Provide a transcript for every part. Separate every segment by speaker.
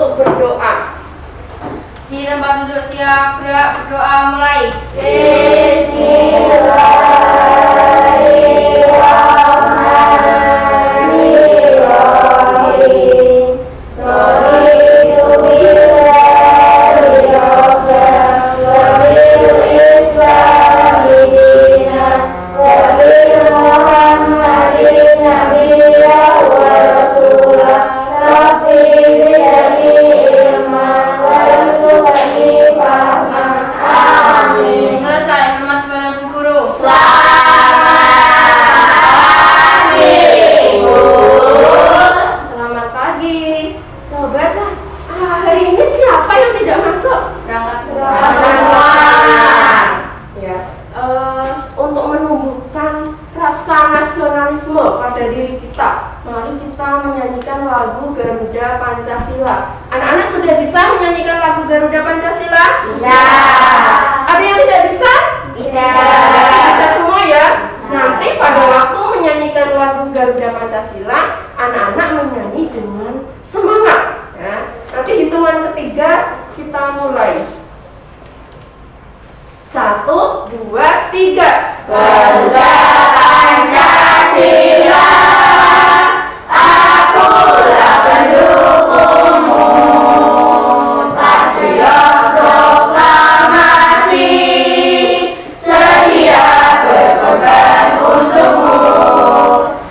Speaker 1: untuk berdoa.
Speaker 2: Di tempat duduk siap, berdoa mulai. Selesai, hormat kepada Bu Guru.
Speaker 1: Selamat pagi. Coba dah, hari ini siapa yang tidak masuk?
Speaker 2: Berangkat
Speaker 1: semua. Ya, untuk menumbuhkan rasa nasionalisme pada diri kita, mari kita menyanyikan lagu Garuda Pancasila. Anak-anak sudah bisa menyanyikan lagu Garuda Pancasila? Ada yang tidak bisa? Bisa semua ya. Nanti pada waktu menyanyikan lagu Garuda Pancasila, anak-anak menyanyi dengan semangat. Ya. Nanti hitungan ketiga kita mulai. 1, 2, 3.
Speaker 3: Garuda Pancasila, akulah pendukungmu, patriot proklamasi, sedia berkorban untukmu.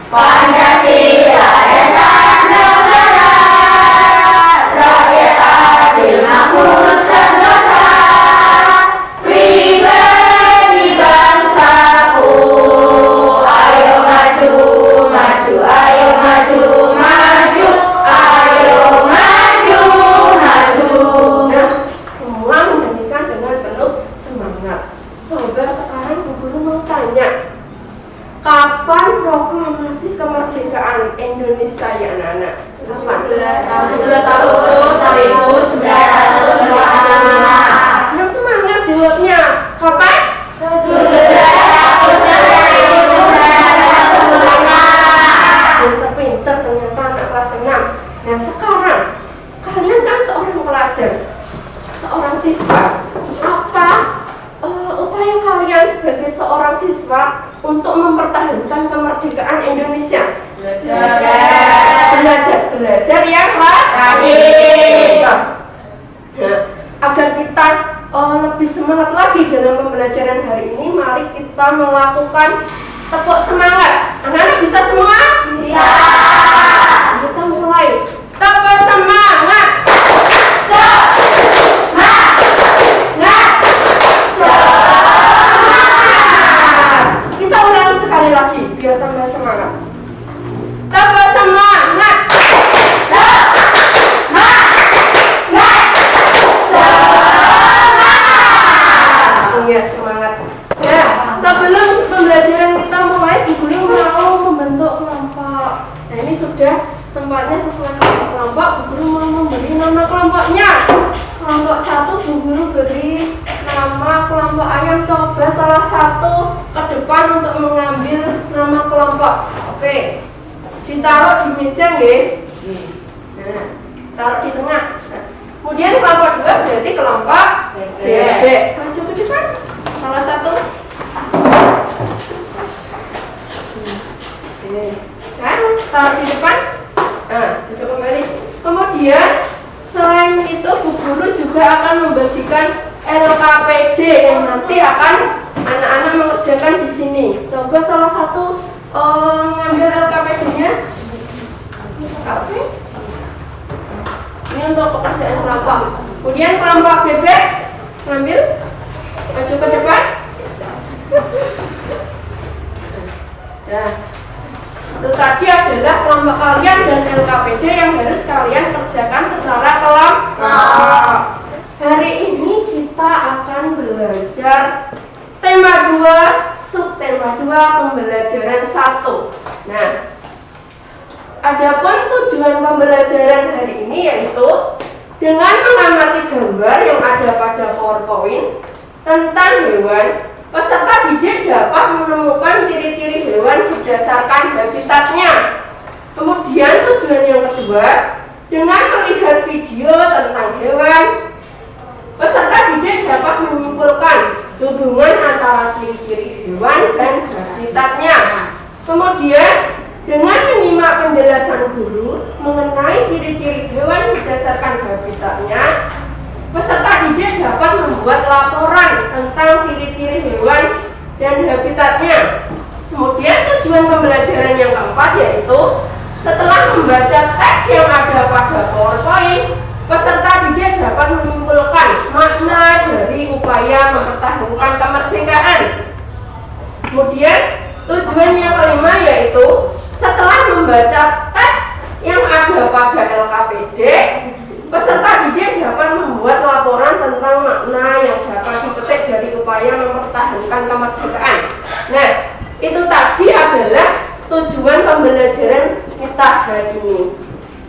Speaker 3: Pancasila dasar negara, rakyat adil makmur sentosa, pribadi bangsaku. Ayo maju, maju, ayo maju, maju, ayo maju, maju.
Speaker 1: Nah, semua menyanyikan dengan penuh semangat. Coba sekarang Bu Guru mau tanya, kapan proklamasi kemerdekaan Indonesia ya anak-anak? Kapan?
Speaker 3: 17 Agustus 1945.
Speaker 1: Yang semangat jawabnya. Kapan?
Speaker 3: 17 Agustus 1945.
Speaker 1: Pinter-pinter ternyata anak kelas 6. Nah sekarang, kalian kan seorang pelajar, seorang siswa. Apa upaya kalian sebagai seorang siswa untuk mempertahankan kemerdekaan Indonesia? Belajar ya Pak. Nah, agar kita lebih semangat lagi dalam pembelajaran hari ini, mari kita melakukan tepuk semangat. Anak-anak bisa semua?
Speaker 3: Bisa.
Speaker 1: Kita mulai. Tepuk semangat. Kita ulang sekali lagi biar tambah semangat. Tepuk semangat. Iya, semangat. Nah, sebelum pembelajaran kita mulai, Bu Guru mau membentuk kelompok. Nah, ini sudah tempatnya sesuai dengan kelompok. Bu Guru mau memberi nama kelompoknya. Kelompok 1 Bu Guru beri nama kelompok ayam. Coba salah satu ke depan untuk mengambil nama kelompok. Oke, ditaruh di meja nggih. Nah, taruh di tengah. Nah, kemudian kelompok 2 berarti kelompok bebek. Maju ke depan. Salah satu. Kan, taruh di depan. Nah, duduk kembali. Kemudian selain itu Bu Guru juga akan membagikan LKPD yang nanti akan anak-anak mengerjakan di sini. Coba salah satu ngambil LKPD-nya. Oke. Ini untuk pekerjaan kelompok. Kemudian kelompok bebek ngambil, maju ke depan. Nah, itu tadi adalah kelompok kalian dan LKPD yang harus kalian kerjakan secara kelompok. Hari ini kita akan belajar tema 2, subtema 2, pembelajaran 1. Nah, adapun tujuan pembelajaran hari ini yaitu dengan mengamati gambar yang ada pada PowerPoint tentang hewan, peserta didik dapat menemukan ciri-ciri hewan berdasarkan habitatnya. Kemudian tujuan yang kedua, dengan melihat melihat video tentang hewan, peserta didik dapat menyimpulkan hubungan antara ciri-ciri hewan dan habitatnya. Kemudian, dengan menyimak penjelasan guru mengenai ciri-ciri hewan berdasarkan habitatnya, peserta didik dapat membuat laporan tentang ciri-ciri hewan dan habitatnya. Kemudian tujuan pembelajaran yang keempat yaitu setelah membaca teks yang ada pada PowerPoint, peserta didik dapat menyimpulkan makna dari upaya mempertahankan kemerdekaan. Kemudian tujuan yang kelima yaitu setelah membaca teks yang ada pada LKPD, peserta didik dapat membuat laporan tentang makna yang dapat dipetik dari upaya mempertahankan kemerdekaan. Nah, itu tadi adalah tujuan pembelajaran kita hari ini.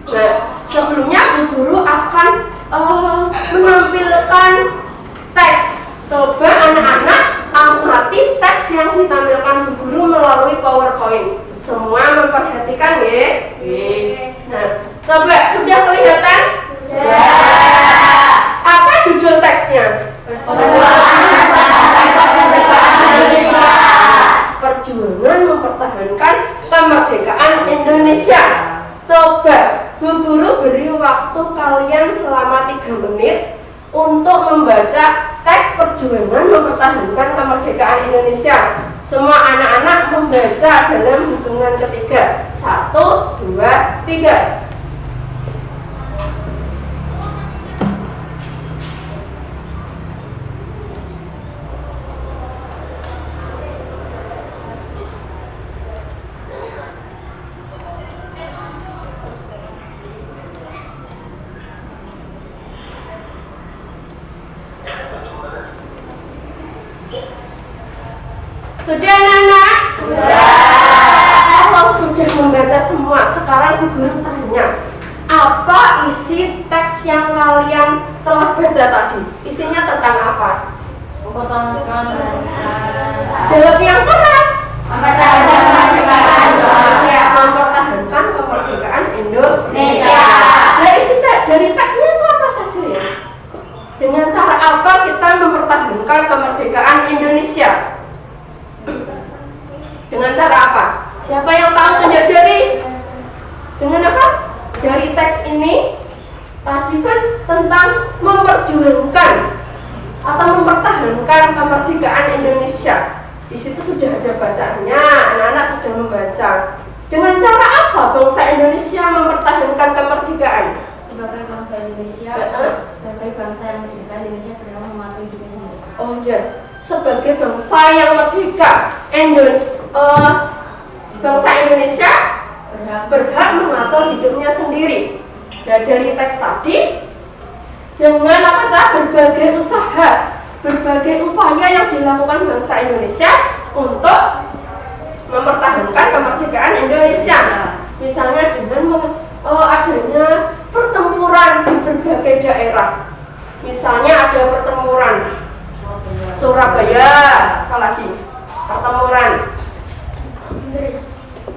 Speaker 1: Nah, sebelumnya Bu Guru akan menampilkan teks. Coba anak-anak amati teks yang ditampilkan Bu Guru melalui PowerPoint. Semua memperhatikan ya. Nah, coba sudah kelihatan?
Speaker 3: Ya.
Speaker 1: Apa judul teksnya? Perjuangan mempertahankan kemerdekaan Indonesia. Coba Bu Guru beri waktu kalian selama 3 menit untuk membaca teks perjuangan mempertahankan kemerdekaan Indonesia. Semua anak-anak membaca dalam hitungan ketiga. 1, 2, 3. Sudah anak-anak?
Speaker 3: Sudah.
Speaker 1: Kalau sudah membaca semua, sekarang Bu Guru tanya, apa isi teks yang kalian telah baca tadi? Isinya tentang apa?
Speaker 3: Mempertahankan
Speaker 1: Jawab yang keras.
Speaker 3: kemerdekaan Indonesia.
Speaker 1: Mempertahankan kemerdekaan Indonesia. Nah, isi dari teksnya itu apa saja ya? Dengan cara apa kita mempertahankan kemerdekaan Indonesia? Dengan cara apa? Siapa yang tahu tunjuk jari? Dengan apa? Dari teks ini tadi kan tentang memperjuangkan atau mempertahankan kemerdekaan Indonesia. Di situ sudah ada bacaannya, anak-anak sudah membaca. Dengan cara apa bangsa Indonesia mempertahankan kemerdekaan?
Speaker 2: Sebagai bangsa Indonesia, sebagai bangsa yang merdeka, Indonesia berhak mematuhi hidupnya sendiri.
Speaker 1: Oh iya, sebagai bangsa yang merdeka, bangsa Indonesia berhak mengatur hidupnya sendiri. Nah, dari teks tadi, dengan berbagai usaha, berbagai upaya yang dilakukan bangsa Indonesia untuk mempertahankan kemerdekaan Indonesia. Misalnya dengan adanya pertempuran di berbagai daerah. Misalnya ada pertempuran Surabaya, apalagi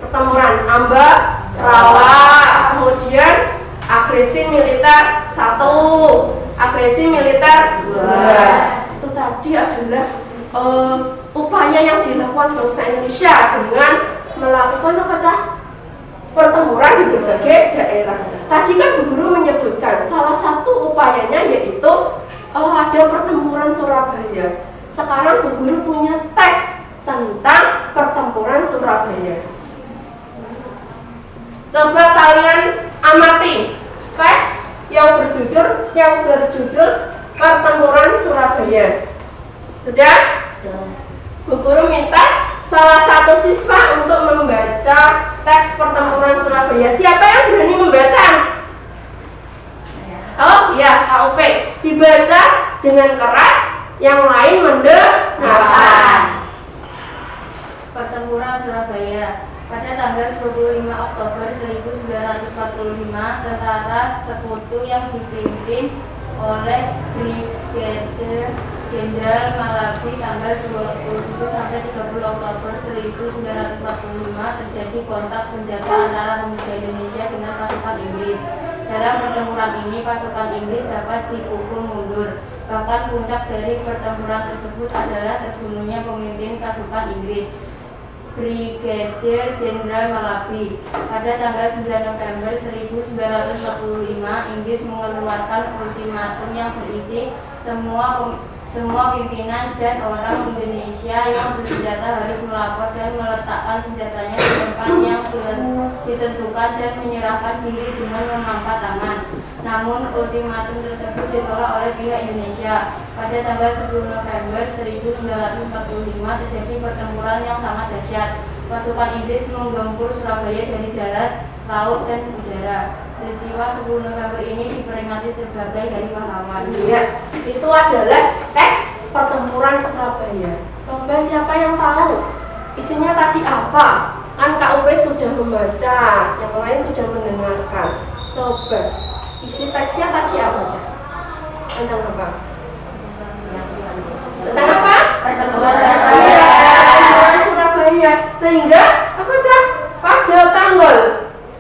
Speaker 1: pertempuran Ambak, Rawa, kemudian agresi militer 1, agresi militer 2. Itu tadi adalah upaya yang dilakukan bangsa Indonesia dengan melakukan pertempuran di berbagai daerah. Tadi kan Bu Guru menyebutkan salah satu upayanya yaitu ada pertempuran Surabaya. Sekarang Bu Guru punya teks tentang pertempuran Surabaya. Coba kalian amati teks yang berjudul pertempuran Surabaya. Sudah? Bu Guru minta salah satu siswa untuk membaca teks pertempuran Surabaya. Siapa yang berani membaca? Oh iya, KUP. Dibaca dengan keras, yang lain mendengarkan.
Speaker 2: Pertempuran Surabaya. Pada tanggal 25 Oktober 1945, tentara sekutu yang dipimpin oleh Brigadier Jenderal Malabi tanggal 27 sampai 30 Oktober 1945 terjadi kontak senjata antara pemuda Indonesia dengan pasukan Inggris. Dalam pertempuran ini, pasukan Inggris dapat dipukul mundur. Bahkan puncak dari pertempuran tersebut adalah terbunuhnya pemimpin pasukan Inggris, Brigadier Jenderal Malaby. Pada tanggal 9 November 1945, Inggris mengeluarkan ultimatum yang berisi semua pimpinan dan orang Indonesia yang bersenjata harus melapor dan meletakkan senjatanya di tempat yang ditentukan dan menyerahkan diri dengan mengangkat tangan. Namun ultimatum tersebut ditolak oleh pihak Indonesia. Pada tanggal 10 November 1945 terjadi pertempuran yang sangat dahsyat. Pasukan Inggris menggempur Surabaya dari darat, laut, dan udara. Peristiwa 10 November ini diperingati sebagai Hari Pahlawan.
Speaker 1: Iya, itu adalah teks pertempuran Surabaya. Coba siapa yang tahu isinya tadi apa? Kan KUP sudah membaca, yang lain sudah mendengarkan. Coba isi teksnya tadi apa aja? Tentang apa? Tentang apa? Pertempuran Surabaya. Sehingga apa aja? Pada tanggal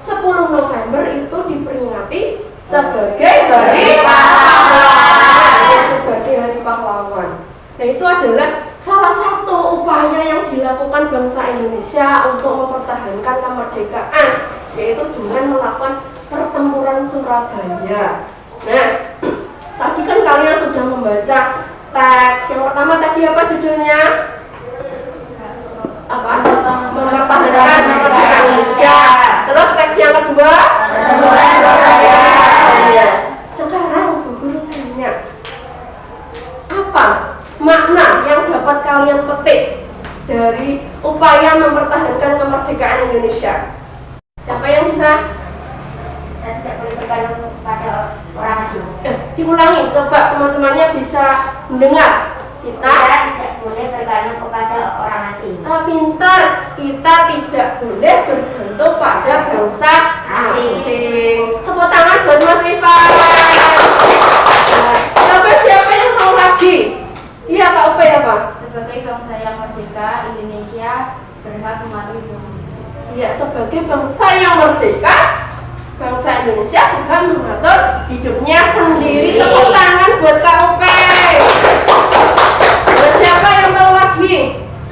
Speaker 1: 10 November itu diperingati sebagai Hari Pahlawan. Sebagai Hari Pahlawan. Nah, itu adalah salah satu upaya yang dilakukan bangsa Indonesia untuk mempertahankan kemerdekaan, yaitu dengan melakukan pertempuran Surabaya. Nah, tadi kan kalian sudah membaca teks. Yang pertama tadi apa judulnya? Apa? Mempertahankan kemerdekaan Indonesia. Terus teks yang kedua? Pertempuran Surabaya. Sekarang Bu Guru tanya, apa makna yang dapat kalian petik dari upaya mempertahankan kemerdekaan Indonesia? Siapa yang bisa?
Speaker 3: Dan tidak boleh bergantung pada orang asing.
Speaker 1: Diulangi, coba teman-temannya bisa mendengar. Kita
Speaker 3: tidak boleh bergantung kepada orang asing.
Speaker 1: Pintar, kita tidak boleh bergantung pada bangsa asing. Tepuk tangan buat Mas Ivan. Coba siapa yang tahu lagi? Iya, Kak Upe apa?
Speaker 2: Sebagai bangsa yang merdeka, Indonesia berhak mematuhi konstitusi.
Speaker 1: Iya, sebagai bangsa yang merdeka, bangsa Indonesia berhak mengatur hidupnya sendiri. Tepuk tangan buat Kak Upe. Siapa yang tahu lagi?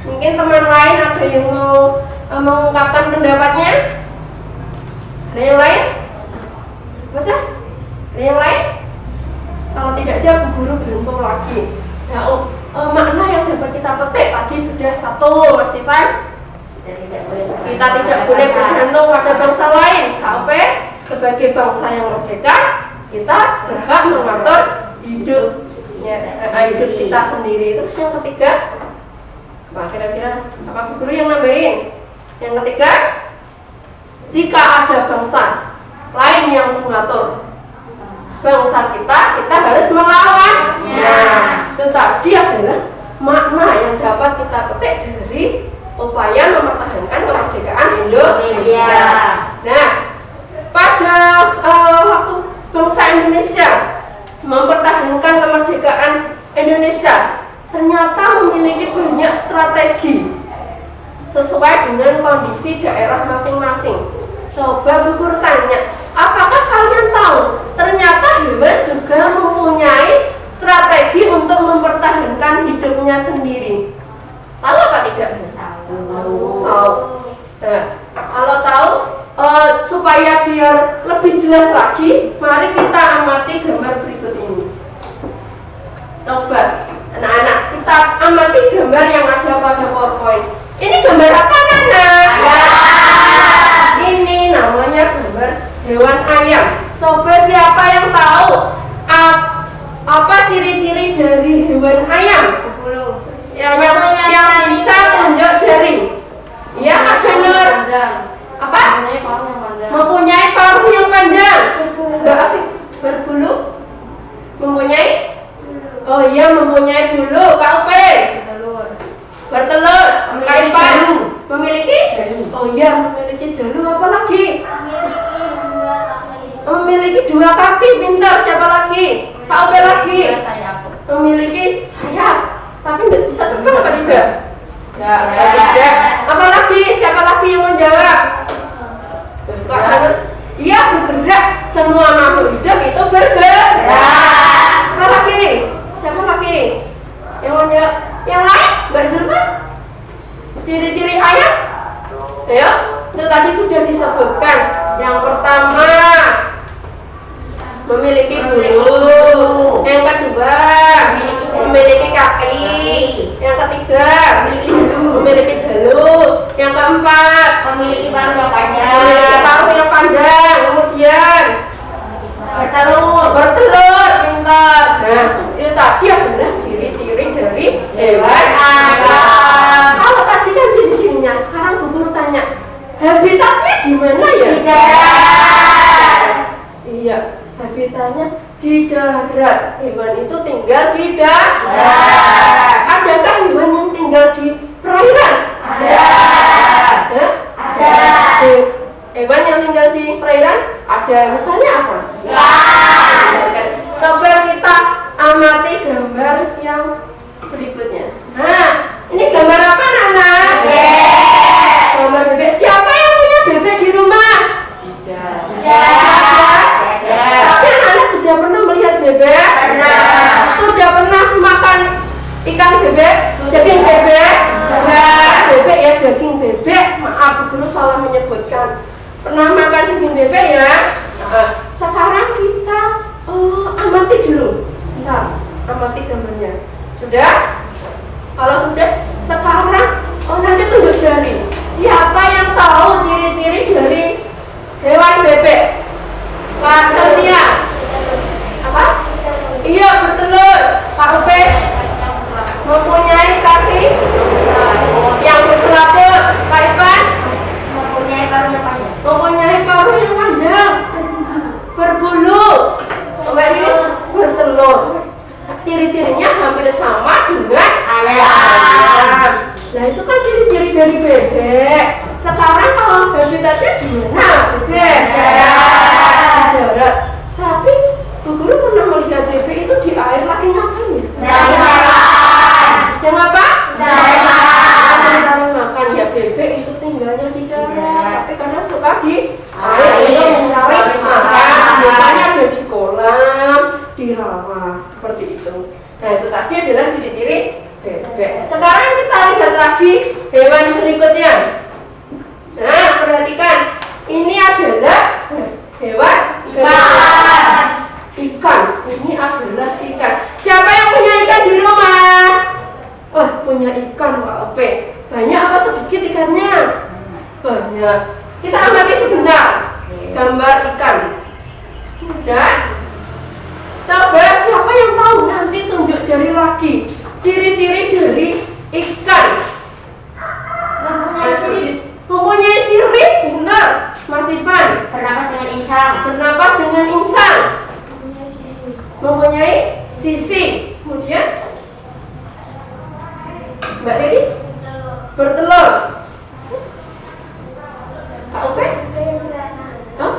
Speaker 1: Mungkin teman lain ada yang mau mengungkapkan pendapatnya? Ada yang lain? Baca? Ada yang lain? Kalau tidak ada, Bu Guru beruntung lagi. Nah, makna yang dapat kita petik tadi sudah satu, Mas Ivan. Kita tidak boleh bergantung pada bangsa lain. KUP sebagai bangsa yang merdeka, kita berhak mengatur hidup kita sendiri. Terus yang ketiga, apa kira-kira? Apa Bu Guru yang nambahin? Yang ketiga, jika ada bangsa lain yang mengatur bangsa kita harus melawan. Nah, itu tadi adalah makna yang dapat kita petik dari upaya mempertahankan kemerdekaan Indonesia. Nah, pada waktu bangsa Indonesia mempertahankan kemerdekaan Indonesia, ternyata memiliki banyak strategi sesuai dengan kondisi daerah masing-masing. Coba Bu Guru tanya, apakah kalian tahu ternyata hewan juga mempunyai strategi untuk mempertahankan hidupnya sendiri? Tahu apa tidak? Tahu. Nah, kalau tahu, supaya biar lebih jelas lagi, mari kita amati gambar berikut ini. Coba, anak-anak, kita amati gambar yang ada pada PowerPoint. Ini gambar apa, Nana? Ini namanya gambar hewan ayam. Coba siapa yang tahu apa ciri-ciri dari hewan ayam? Yang bisa tunjuk jari. Ya, ada Nur. Apa? Mempunyai paruh yang panjang. Berbulu? Mempunyai? Oh iya, mempunyai bulu. KUP? Bertelur. Kaipan? Memiliki? Oh iya, memiliki jalu. Apa lagi? Memiliki dua kaki. Pintar. Siapa lagi? KUP lagi? Memiliki sayap. Tapi nggak bisa terbang apa tidak? Ya, tidak. Apa lagi? Siapa lagi yang menjawab? Iya, bergerak semua makhluk hidup itu bergerak. Apa lagi? Siapa lagi? Yang lain? Mbak Zulfa? Ciri-ciri ayam? Ya, itu tadi sudah disebutkan. Yang pertama, memiliki bulu. Yang kedua, memiliki kaki. Yang ketiga, memiliki jalur. Yang keempat,
Speaker 3: Memiliki paruh yang
Speaker 1: memiliki
Speaker 3: panjang.
Speaker 1: paruh yang panjang. Kemudian bertelur, pintar. Nah, itu tadi adalah ciri-ciri dari hewan ayam. Kalau tadi kan ciri-cirinya, sekarang Bu Guru tanya, habitatnya di mana ya?
Speaker 3: Di darat.
Speaker 1: Iya, habitatnya di darat. Hewan itu tinggal di darat. Adakah hewan yang tinggal di perairan?
Speaker 3: Ada.
Speaker 1: Hah?
Speaker 3: Ada.
Speaker 1: Hewan yang tinggal di perairan ada, misalnya apa?
Speaker 3: Ya.
Speaker 1: Coba kita amati gambar yang berikutnya. Nah, ini gambar apa, Nana?
Speaker 3: Bebek.
Speaker 1: Gambar bebek. Siapa yang punya bebek di rumah?
Speaker 3: Tidak.
Speaker 1: Tapi Nana sudah pernah melihat bebek?
Speaker 3: Pernah.
Speaker 1: Sudah pernah makan ikan bebek? Daging bebek? Bebek ya, daging bebek. Maaf, dulu salah menyebutkan. Pernah makan daging bebek ya? Nah, sekarang kita amati dulu. Bentar, amati gambarnya. Sudah? Kalau sudah, sekarang nanti tunjuk jari. Siapa yang tahu ciri-ciri dari hewan bebek? Pak Setia. Apa? Iya, bertelur. Pak Upe mempunyai kaki yang berselaput. Pak Ivan
Speaker 3: Mempunyai paruh yang panjang.
Speaker 1: mempunyai paruh yang panjang, berbulu. Mbak ini bertelur. Ciri-cirinya hampir sama dengan ayam. Nah, itu kan ciri-ciri dari bebek. Sekarang kalau habitatnya di mana? Bebek di darat. Tapi Bu Guru pernah melihat bebek itu di air lagi ngapain ya?
Speaker 3: Dari makan.
Speaker 1: Yang apa?
Speaker 3: Dari makan.
Speaker 1: Mencari makan. Ya, bebek itu tinggalnya di darat, tapi karena suka di air itu mencari makan. Biasanya ada di kolam, di rawa, seperti itu. Nah, itu tadi adalah ciri-ciri bebek. Sekarang kita lihat lagi hewan berikutnya. Nah, perhatikan. Ini adalah hewan
Speaker 3: Ikan.
Speaker 1: Ikan. Ini adalah ikan. Siapa yang punya ikan di rumah? Oh, punya ikan, Pak Ope. Banyak apa sedikit ikannya? Banyak. Kita amati sebentar gambar ikan. Sudah? Coba siapa yang tahu, nanti tunjuk jari lagi. Ciri-ciri dari ikan. Mempunyai sirip, benar. Mas Ivan.
Speaker 3: Bernapas dengan insang.
Speaker 1: Bernapas dengan insang. Mempunyai sisi. Kemudian Mbak Riri bertelur. Pak Upe? Hah?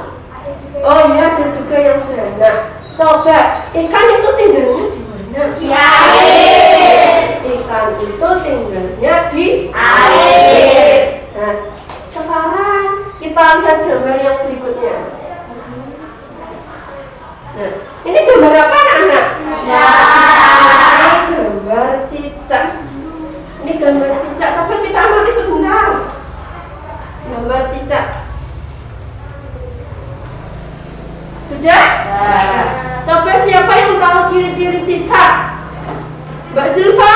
Speaker 1: Oh iya, ada juga yang beranak. Coba, ikan itu tinggalnya di mana?
Speaker 3: Di air.
Speaker 1: Ikan itu tinggalnya di
Speaker 3: Air.
Speaker 1: Nah, sekarang kita lihat gambar yang berikutnya. Nah, ini gambar apa, anak-anak?
Speaker 3: Ya.
Speaker 1: Ini gambar cicak. Ini gambar cicak. Coba kita amati sebentar. Gambar cicak. Sudah? Coba siapa yang tahu ciri-ciri cicak? Mbak Zulfa?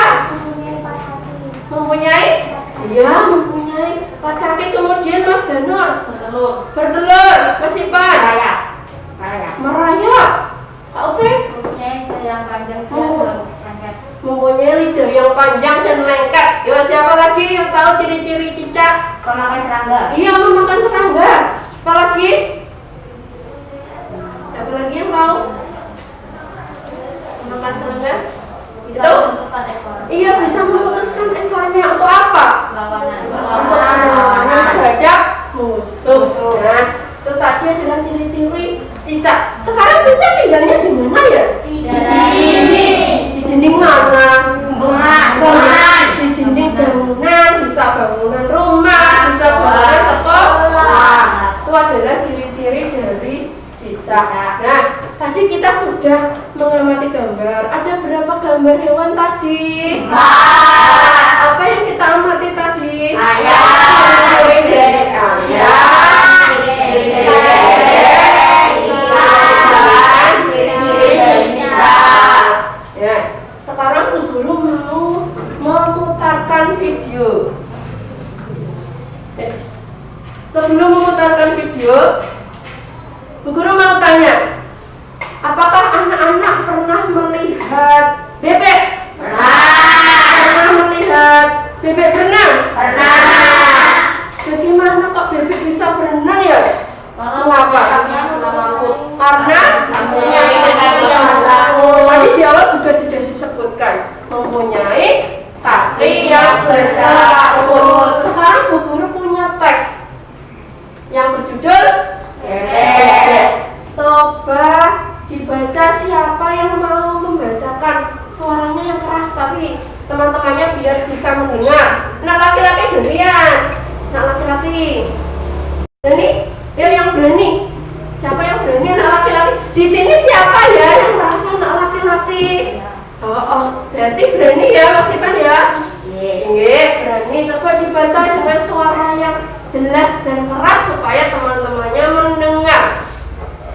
Speaker 1: Mempunyai? Iya, mempunyai 4 kaki. Kemudian Mas Danur? Bertelur. Mas Ipan? Merayap. Kak Upe?
Speaker 2: Mempunyai yang panjang dan lengket.
Speaker 1: Mempunyai lidah yang panjang dan lengket. Ya, siapa lagi yang tahu ciri-ciri cicak?
Speaker 3: Pemakan serangga.
Speaker 1: Iya, memakan serangga. Apa lagi? Siapa lagi yang tahu? Memakan serangga?
Speaker 2: Bisa
Speaker 1: Itu?
Speaker 2: memutuskan ekor.
Speaker 1: Iya, bisa memutuskan ekornya untuk apa?
Speaker 2: Lawanan.
Speaker 1: Perlawanan terhadap musuh. Nah, itu tadi adalah ciri-ciri cicak. Sekarang cicak tinggalnya di mana ya?
Speaker 2: Di
Speaker 1: Di dinding mana?
Speaker 3: Bangunan.
Speaker 1: Di dinding bangunan, bisa bangunan rumah, bisa bangunan sekolah. Itu adalah ciri-ciri dari cicak. Bisa. Nah, tadi kita sudah mengamati gambar. Ada berapa gambar hewan tadi?
Speaker 3: 4.
Speaker 1: Apa yang kita amati tadi?
Speaker 3: Ayam,
Speaker 1: Bebek, ayam, ya. Sekarang Bu Guru mau memutarkan video. Sebelum memutarkan video, Bu Guru mau tanya, apakah anak-anak pernah melihat bebek? Pernah melihat bebek berenang? Bagaimana kok bebek bisa berenang ya? Mengapa? Karena tadi di awal juga sudah disebutkan mempunyai kaki yang bersarut. Sekarang Bu Guru punya teks yang berjudul Bebek. Coba dibaca, siapa yang mau membacakan? Suaranya yang keras tapi teman-temannya biar bisa mendengar. Nah, laki-laki durian. Nah, laki-laki berani? Ya, yang berani. Siapa yang berani? Anak laki-laki. Di sini siapa ya yang merasa anak laki-laki? Berarti berani ya Mas Ipan ya? Iya, berani. Coba dibaca dengan suara yang jelas dan keras supaya teman-temannya mendengar.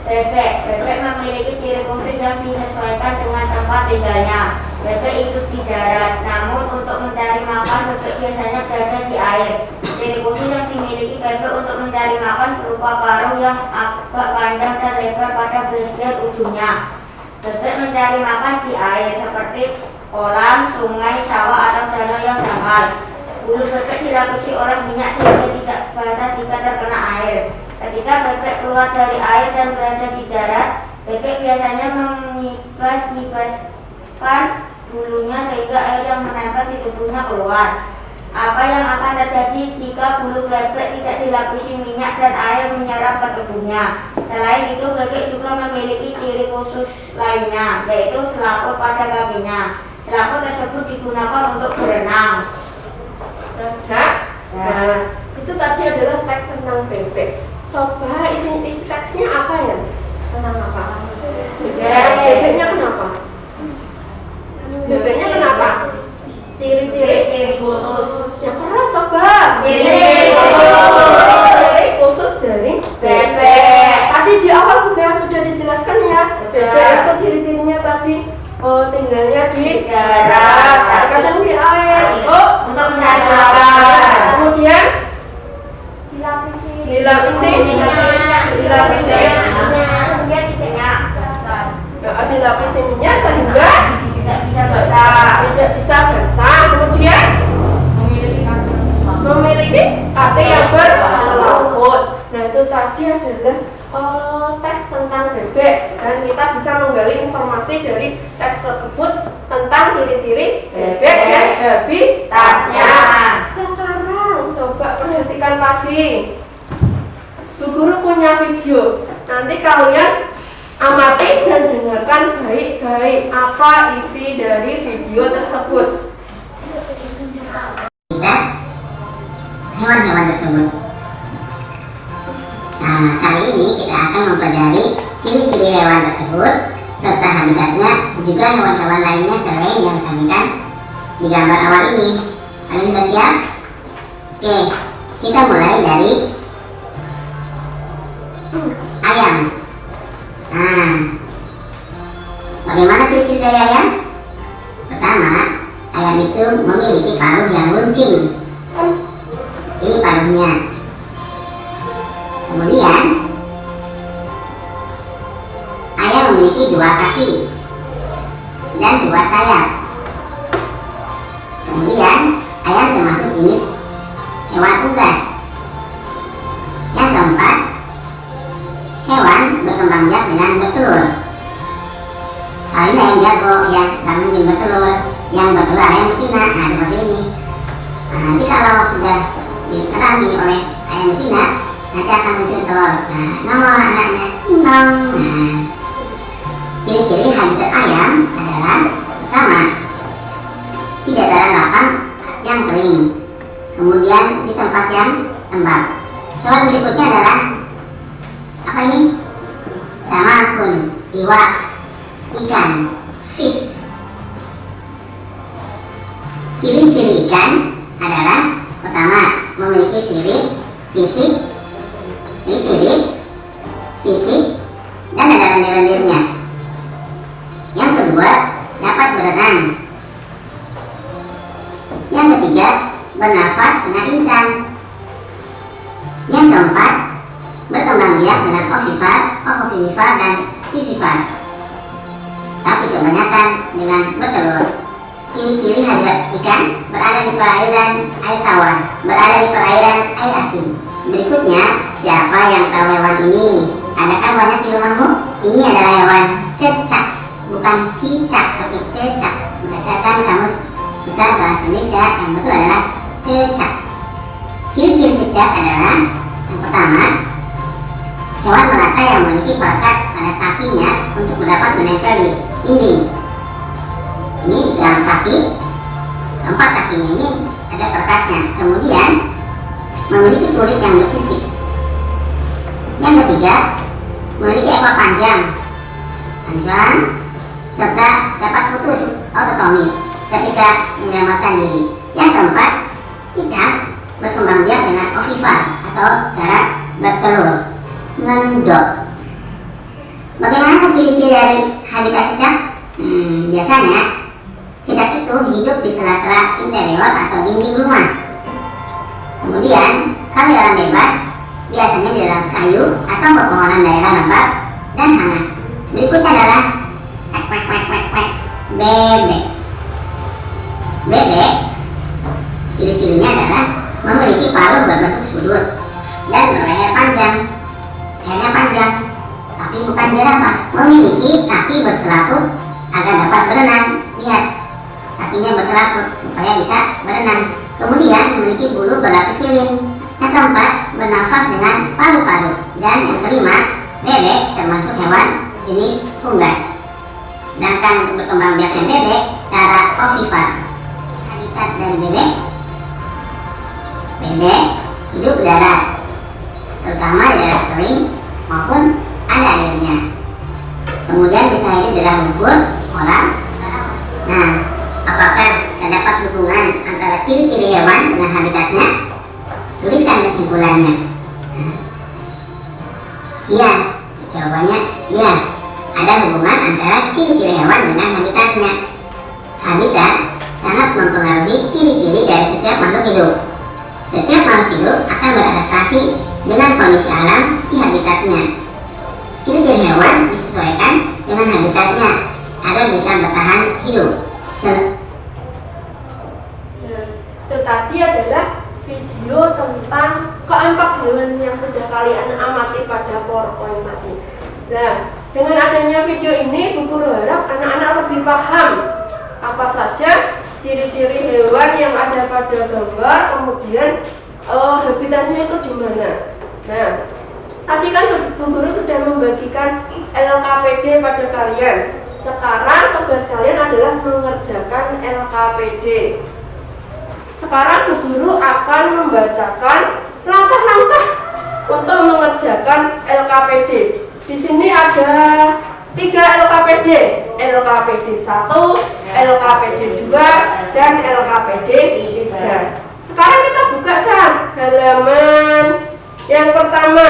Speaker 3: Bebek memiliki ciri khusus yang disesuaikan dengan tempat tinggalnya. Bebek hidup di darat, namun untuk mencari makan bebek biasanya berada di air. Ciri khusus yang dimiliki bebek untuk mencari makan berupa paruh yang agak panjang dan lebar pada bagian ujungnya. Bebek mencari makan di air seperti kolam, sungai, sawah atau danau yang dangkal. Bulu bebek dilapisi oleh minyak sehingga tidak basah jika terkena air. Ketika bebek keluar dari air dan berada di darat, bebek biasanya mengibas-ibaskan bulunya sehingga air yang menempel di tubuhnya keluar. Apa yang akan terjadi jika bulu bebek tidak dilapisi minyak dan air menyerap ke tubuhnya? Selain itu, bebek juga memiliki ciri khusus lainnya, yaitu selaput pada kakinya. Selaput tersebut digunakan untuk berenang.
Speaker 1: Nah, itu tadi adalah teks tentang bebek. Coba isi teksnya apa ya? Tentang apa? Bebeknya kenapa? Bebeknya kenapa? Ciri-ciri khusus. Yang keras coba. Ciri khusus dari bebek. Tadi di awal sudah dijelaskan ya. Bebek itu ciri-cirinya tadi tinggalnya di darat, kadang di air untuk mencari makan. Kemudian dilapisi minyak sehingga tidak bisa basah. Kemudian memiliki kaki yang berselaput. Nah, itu tadi adalah teks tentang bebek, dan kita bisa menggali informasi dari teks tersebut tentang ciri-ciri bebek dan habitatnya. Sekarang coba perhatikan lagi. Bu Guru punya video. Nanti kalian amati dan dengarkan baik-baik apa isi dari video tersebut.
Speaker 4: Hewan-hewan tersebut. Nah, kali ini kita akan mempelajari ciri-ciri hewan tersebut serta habitatnya, juga hewan-hewan lainnya selain yang ditampilkan di gambar awal ini. Kalian sudah siap? Oke, kita mulai dari ayam. Nah, bagaimana ciri-ciri dari ayam? Pertama, ayam itu memiliki paruh yang runcing. Ini paruhnya. Kemudian, ayam memiliki 2 kaki dan 2 sayap. Kemudian, ayam termasuk jenis hewan unggas. Yang keempat, hewan berkembang biak dengan bertelur. Kali ini ayam jago, ya, tak mungkin bertelur. Yang bertelur ayam betina. Nah, seperti ini. Nah, nanti kalau sudah dikerami oleh ayam betina, nanti akan muncul telur. Nah, nomor anaknya timbang. Nah, ciri-ciri habitat ayam adalah: pertama, di dataran lapang yang kering, kemudian di tempat yang lembab. Hewan berikutnya adalah apa ini? samakun, iwak, ikan, fish. Ciri-ciri ikan adalah pertama, memiliki sirip, sisik, dan ada lendir-lendirnya. Yang kedua, dapat berenang. Yang ketiga, bernafas dengan insang. Yang keempat, berkembang biak dengan ovivipar, dan vivipar, tapi kebanyakan dengan bertelur. Ciri-ciri habitat ikan: berada di perairan air tawar, berada di perairan air asin. Berikutnya, siapa yang tahu hewan ini? Adakah banyak di rumahmu? Ini adalah hewan cecak, bukan cicak, tapi cecak. Berdasarkan Kamus Besar Bahasa Indonesia, yang betul adalah cecak. Ciri-ciri cecak adalah yang pertama, hewan melata yang memiliki perekat pada kakinya untuk dapat menempel di dinding. Ini di dalam kaki, keempat kakinya ini ada perekatnya. Kemudian memiliki kulit yang bersisik. Yang ketiga, memiliki ekor panjang, serta dapat putus ototomi ketika menyelamatkan diri. Yang keempat, cicak berkembang biak dengan ovivipar atau secara bertelur, ngendok. Bagaimana ciri-ciri dari habitat cicak? Biasanya cicak itu hidup di sela-sela interior atau dinding rumah. Kemudian, kalau jalan bebas, biasanya di dalam kayu atau pepohonan daerah lembab dan hangat. Berikutnya adalah bebek. Bebek, ciri-cirinya adalah memiliki paruh berbentuk sudut dan berleher panjang. Lehernya panjang, tapi bukan jerapah. Memiliki kaki berselaput agar dapat berenang. Lihat, kakinya berselaput supaya bisa berenang. Kemudian memiliki bulu berlapis lilin. Yang keempat, bernafas dengan paru-paru. Dan yang kelima, bebek termasuk hewan jenis unggas. Sedangkan untuk berkembang biaknya bebek secara ovipar. Habitat dari bebek hidup di darat, terutama di daerah kering maupun ada airnya. Kemudian bisa hidup di dalam lumpur, kolam. Nah, apakah terdapat hubungan antara ciri-ciri hewan dengan habitatnya? Tuliskan kesimpulannya. Iya, jawabannya iya. Ada hubungan antara ciri-ciri hewan dengan habitatnya. Habitat sangat mempengaruhi ciri-ciri dari setiap makhluk hidup. Setiap makhluk hidup akan beradaptasi dengan kondisi alam di habitatnya. Ciri-ciri hewan disesuaikan dengan habitatnya agar bisa bertahan hidup.
Speaker 1: Itu tadi adalah video tentang keempat hewan yang sudah kalian amati pada PowerPoint tadi. Nah, dengan adanya video ini, Bu Guru harap anak-anak lebih paham apa saja ciri-ciri hewan yang ada pada gambar, kemudian habitatnya itu di mana. Nah, tadi kan Bu Guru sudah membagikan LKPD pada kalian. Sekarang tugas kalian adalah mengerjakan LKPD. Sekarang Bu Guru akan membacakan langkah-langkah untuk mengerjakan LKPD. Di sini ada 3 LKPD, LKPD 1, LKPD 2, dan LKPD 3. Sekarang kita buka halaman yang pertama.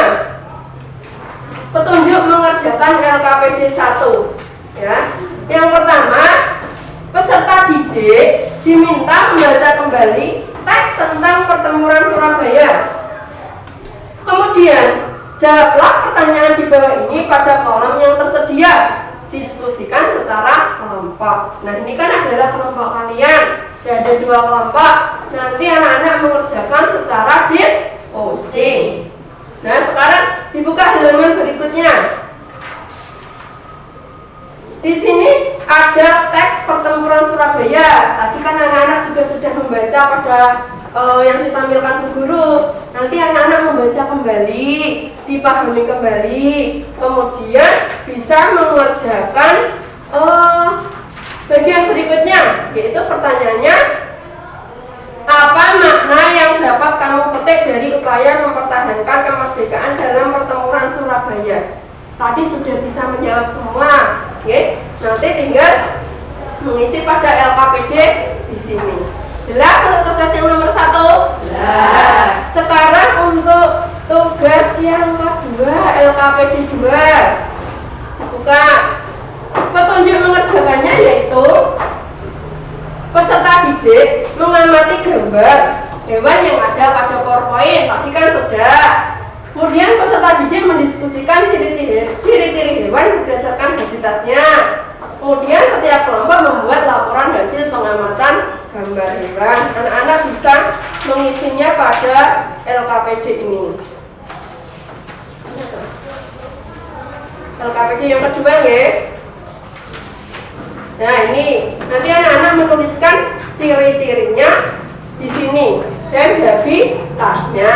Speaker 1: Petunjuk mengerjakan LKPD 1. Ya. Yang pertama, peserta didik diminta membaca kembali teks tentang pertempuran Surabaya. Kemudian, jawablah pertanyaan di bawah ini pada kolom yang tersedia. Diskusikan secara kelompok. Nah, ini kan adalah kelompok kalian. Ada 2 kelompok. Nanti anak-anak mengerjakan secara diskusi. Nah, sekarang dibuka halaman berikutnya. Di sini ada teks pertempuran Surabaya. Tadi kan anak-anak juga sudah membaca pada yang ditampilkan Bu Guru. Nanti anak-anak membaca kembali, dipahami kembali, kemudian bisa mengerjakan bagian berikutnya, yaitu pertanyaannya, apa makna yang dapat kamu petik dari upaya mempertahankan kemerdekaan dalam pertempuran Surabaya? Tadi sudah bisa menjawab semua. Oke, nanti tinggal mengisi pada LKPD di sini. Jelas untuk tugas yang nomor 1? Jelas. Sekarang untuk tugas yang kedua, LKPD 2. Buka. Petunjuk mengerjakannya yaitu peserta didik mengamati gambar hewan yang ada pada PowerPoint. Tadi kan sudah. Kemudian peserta didik mendiskusikan ciri-ciri hewan berdasarkan habitatnya. Kemudian setiap kelompok membuat laporan hasil pengamatan gambar hewan. Anak-anak bisa mengisinya pada LKPD ini. LKPD yang kedua ya. Nah ini nanti anak-anak menuliskan ciri-cirinya di sini dan habitatnya.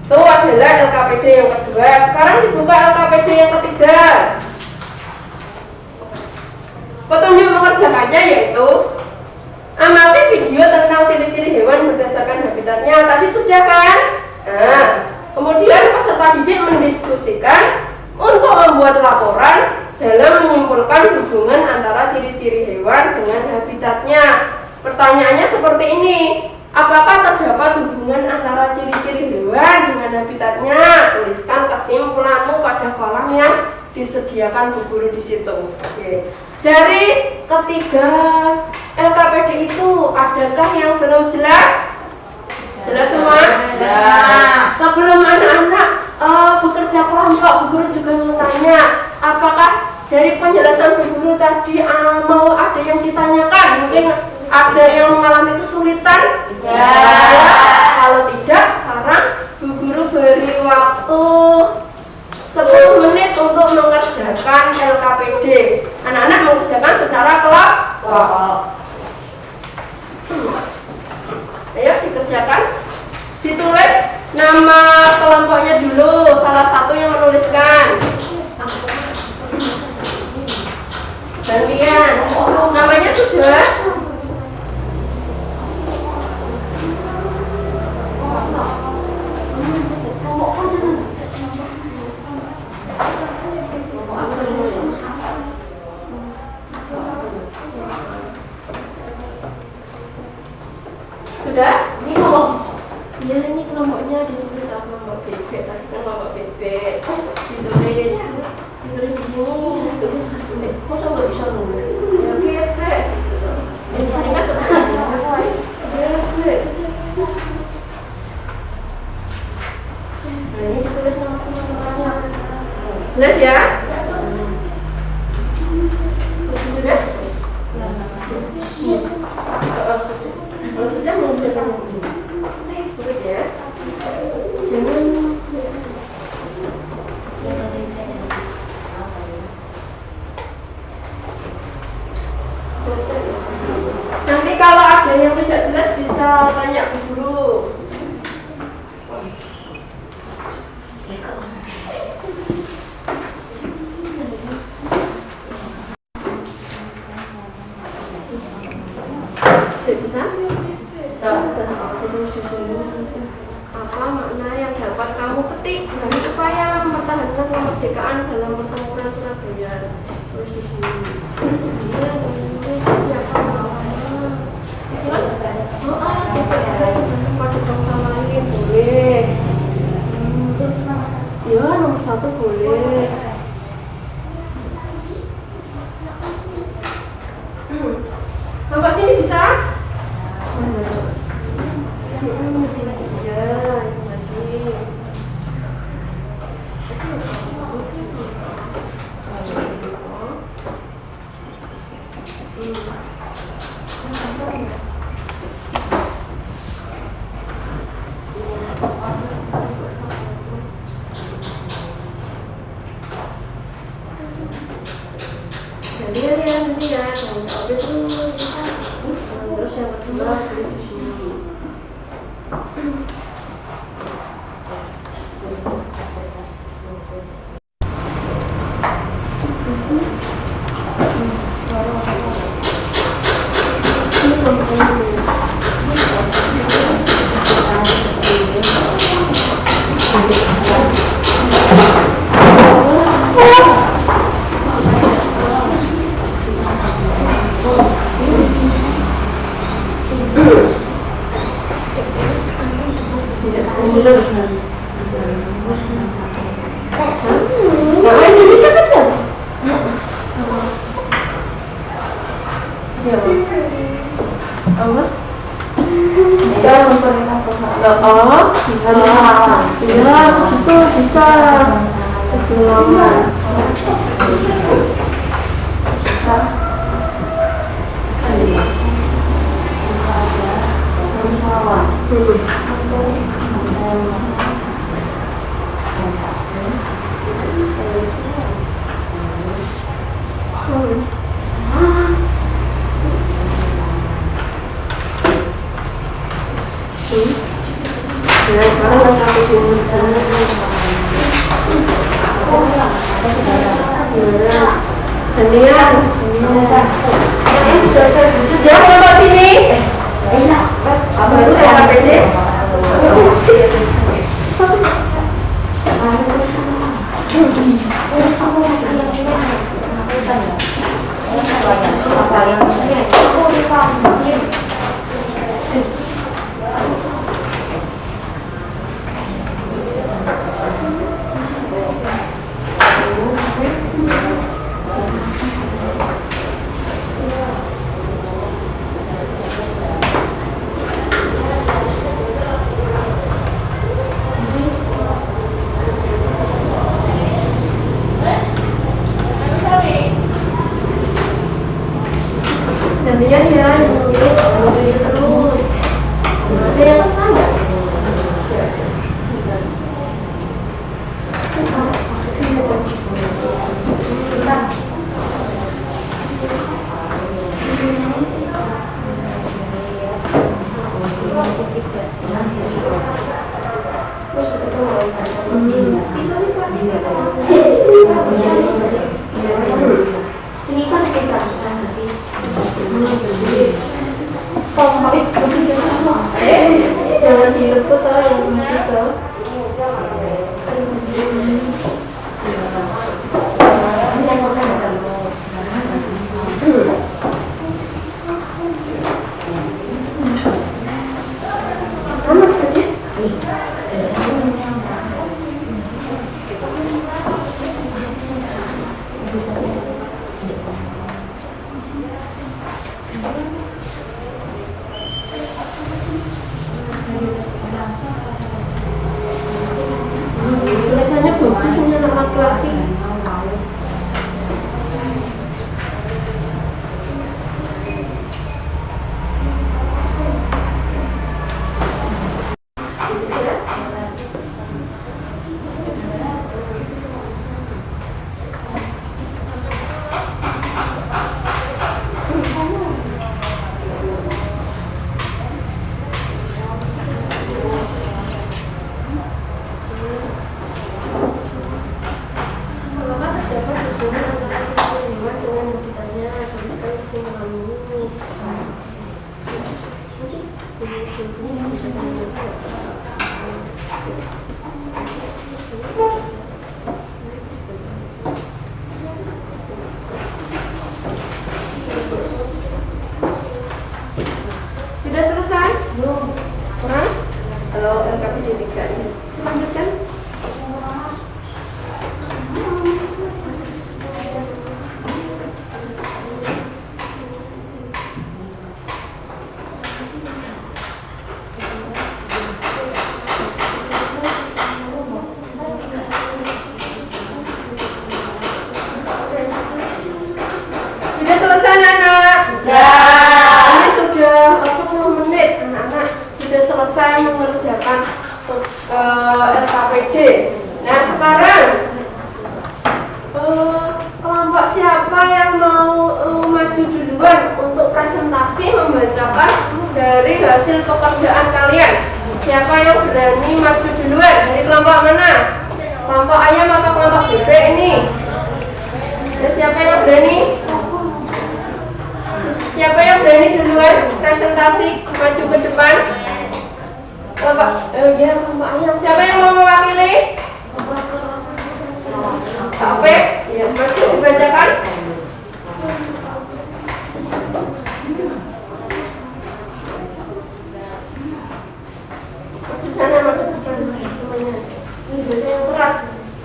Speaker 1: Itu adalah LKPD yang kedua. Sekarang dibuka LKPD yang ketiga. Petunjuk mengerjakannya yaitu amati video tentang ciri-ciri hewan berdasarkan habitatnya. Tadi sudah kan? Nah, kemudian peserta didik mendiskusikan untuk membuat laporan dalam menyimpulkan hubungan antara ciri-ciri hewan dengan habitatnya. Pertanyaannya seperti ini. Apakah terdapat hubungan antara ciri-ciri hewan dengan habitatnya? Tuliskan kesimpulanmu pada kolom yang disediakan Bu Guru di situ. Oke. Dari ketiga LKPD itu, adakah yang belum jelas? Jelas semua? Nah, sebelum anak-anak bekerja kelompok, Bu Guru juga mau tanya, apakah dari penjelasan Bu Guru tadi mau ada yang ditanyakan? Mungkin ada yang mengalami kesulitan? Ya. Kalau tidak, sekarang Bu Guru beri waktu 10 menit untuk mengerjakan LKPD. Anak-anak mengerjakan secara kelompok. Ayo dikerjakan. Ditulis nama kelompoknya dulu. Salah satu yang menuliskan. Gantian. Namanya sudah. Sudah? Ini kelompok. Ya ini kelompoknya ditulis kelompok BB. Tadi kan kelompok BB. Ditulis di sini. Kok nggak bisa nulis? Ya BB. Ini kan sudah. BB. Nah ini ditulis nama teman-temannya. Jelas ya? Sudah? Kalau sudah mengerjakan ini, urut ya. Jangan. Nanti kalau ada yang tidak jelas bisa tanya Bu Guru. Bisa? Apa makna yang dapat kamu petik dari upaya mempertahankan kemerdekaan dalam pertempuran Surabaya? Terus di sini. Pada bangsa lain boleh. Ya nomor 1 boleh. Sampai sini bisa? Ya, itu bisa. Bismillah. Ya, sekarang aku Danian, sudah kelompok sini. Apa itu LKPD? Gantian ya, ini terus. Ada yang pesan nggak? Sini kan kita jangan diliput yang bisa. Sama saja. Biasanya bagus punya anak laki-laki. Sudah selesai? Belum. Kurang? Kalau LKPD 3 ini lanjutkan. Sudah selesai anak-anak? Ya. Ini sudah 10 menit anak-anak sudah selesai mengerjakan LKPD. Nah sekarang kelompok siapa yang mau maju duluan untuk presentasi membacakan dari hasil pekerjaan kalian? Siapa yang berani maju duluan? Ini kelompok mana? Kelompok ayam atau kelompok bebek ini? Dan siapa yang berani? Siapa yang berani duluan presentasi maju ke depan? Kelompok kelompok ayam. Siapa yang mau mewakili? Oke, ya maju dibacakan. Di sana maju ke depan semuanya. Ini bahasa yang keras.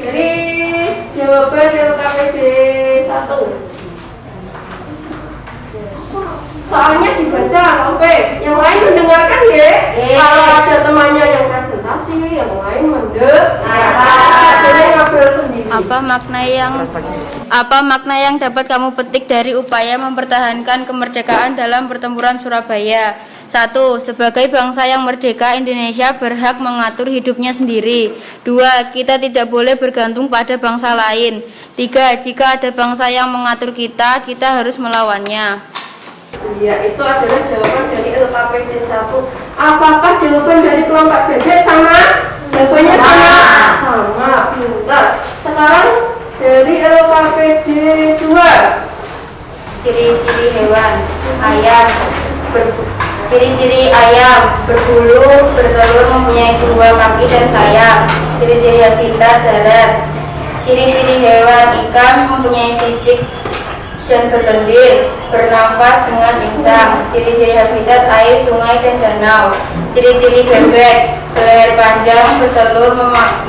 Speaker 1: Dari jawaban LKPD 1. Soalnya dibaca, oke. Yang lain mendengarkan ya. Kalau ada temannya yang presentasi, yang lain mendengar sendiri.
Speaker 2: Apa makna yang dapat kamu petik dari upaya mempertahankan kemerdekaan dalam pertempuran Surabaya? 1. Sebagai bangsa yang merdeka, Indonesia berhak mengatur hidupnya sendiri. 2. Kita tidak boleh bergantung pada bangsa lain. 3. Jika ada bangsa yang mengatur kita, kita harus melawannya.
Speaker 1: Ya, itu adalah jawaban dari LKPD 1. Apakah jawaban dari kelompok bebek sama? Jawabannya sama. Sama, pintar. Sekarang dari LKPD 2.
Speaker 2: Ciri-ciri hewan ayam ciri-ciri ayam berbulu, bertelur, mempunyai 2 kaki dan sayap. Ciri-ciri habitat darat. Ciri-ciri hewan ikan mempunyai sisik dan berlendir, bernafas dengan insang. Ciri-ciri habitat air, sungai dan danau. Ciri-ciri bebek berleher panjang, bertelur,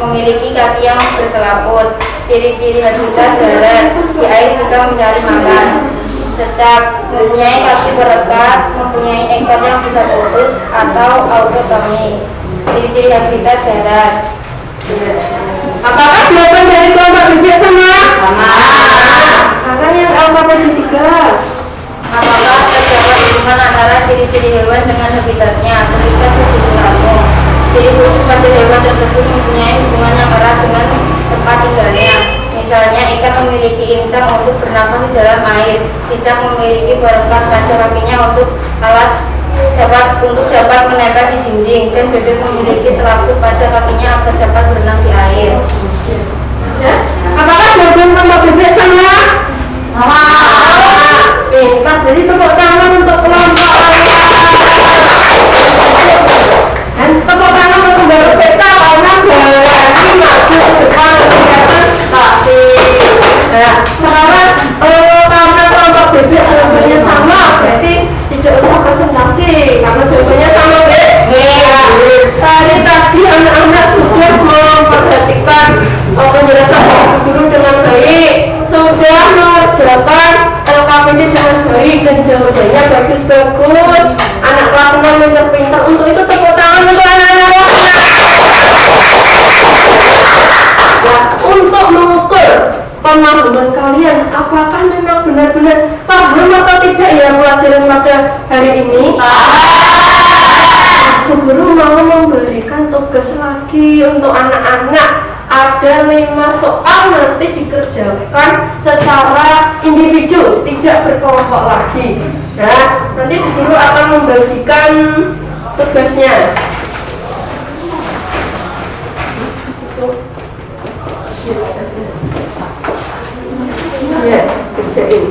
Speaker 2: memiliki kaki yang berselaput. Ciri-ciri habitat darat di air jika mencari makan. Cecak mempunyai kaki berekat, mempunyai ekor yang bisa putus atau autotomi. Ciri-ciri habitat darat.
Speaker 1: Apakah jawaban dari kelompok bebek sama?
Speaker 3: Sama.
Speaker 1: Sekarang yang LKPD 3.
Speaker 2: Apakah terdapat hubungan antara ciri-ciri hewan dengan habitatnya? Tuliskan kesimpulanmu. Ciri khusus pada hewan tersebut mempunyai hubungan yang erat dengan tempat tinggalnya. Misalnya, ikan memiliki insang untuk bernafas di dalam air. Cicak memiliki perekat pada kakinya untuk dapat menempel di dinding, dan bebek memiliki selaput pada kakinya agar dapat berenang di air.
Speaker 1: Ya? Apakah jawaban kelompok bebek sama?
Speaker 3: Sama.
Speaker 1: Pintar, jadi tepuk tangan untuk kelompok dan tepuk tangan untuk pembaru peta karena berani maju depan kelihatan pasti. Nah, sekarang karena kelompok bebek jawabannya sama, berarti tidak usah presentasi karena jawabannya sama, tadi anak-anak sudah memperhatikan penjelasan Pak Guru dengan baik, sudah mengerjakan LKPD dengan baik dan jawabannya bagus-bagus. Anak kelas 6 pintar-pintar. Untuk itu tepuk tangan untuk anak-anak kelas 6. Ya, untuk mengukur pemahaman kalian, apakah memang benar-benar paham atau tidak ya pelajaran pada hari ini? Bu Guru mau memberikan tugas lagi untuk anak-anak. Ada 5 soal nanti dikerjakan secara individu, tidak berkelompok lagi. Nah, nanti Bu Guru akan membagikan tugasnya. Ya, kerjain.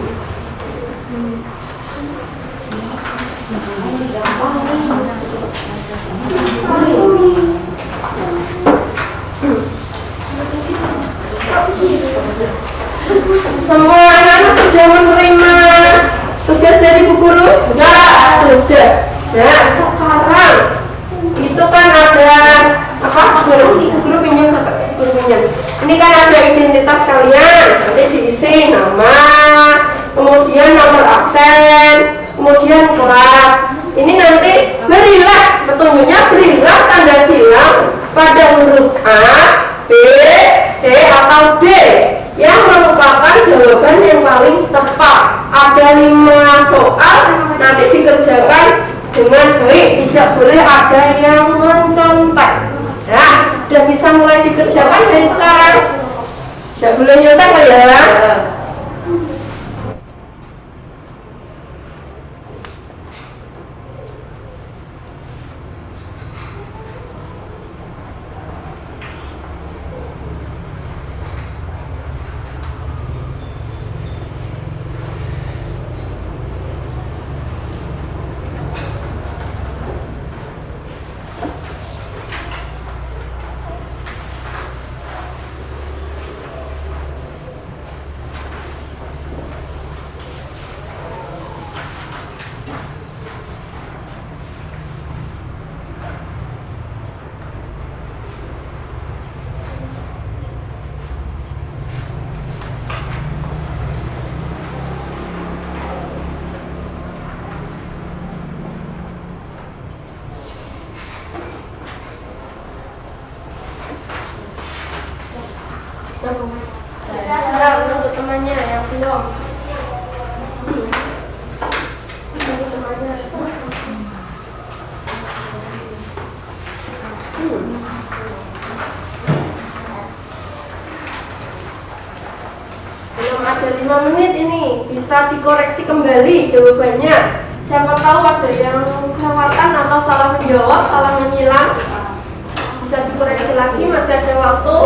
Speaker 1: Semua anak-anak sudah menerima tugas dari Bu Guru? Sudah. Nah, sekarang itu kan ada apa? Guru pinjam sampai Guru pinjam. Ini kan ada identitas kalian. Nanti diisi nama, kemudian nomor absen, kemudian kelas. Ini nanti berilah petunjuknya, berilah tanda silang pada huruf A, B, C atau D yang merupakan jawaban yang paling tepat. Ada 5 soal nanti dikerjakan dengan baik, tidak boleh ada yang mencontek. Nah, sudah bisa mulai dikerjakan dari sekarang. Tidak boleh nyontek ya. Ya, untuk temannya yang belum. Untuk temannya. Belum ada 5 menit ini, bisa dikoreksi kembali jawabannya. Siapa tahu ada yang kelewatan atau salah menjawab, salah menyilang. Bisa dikoreksi lagi, masih ada waktu.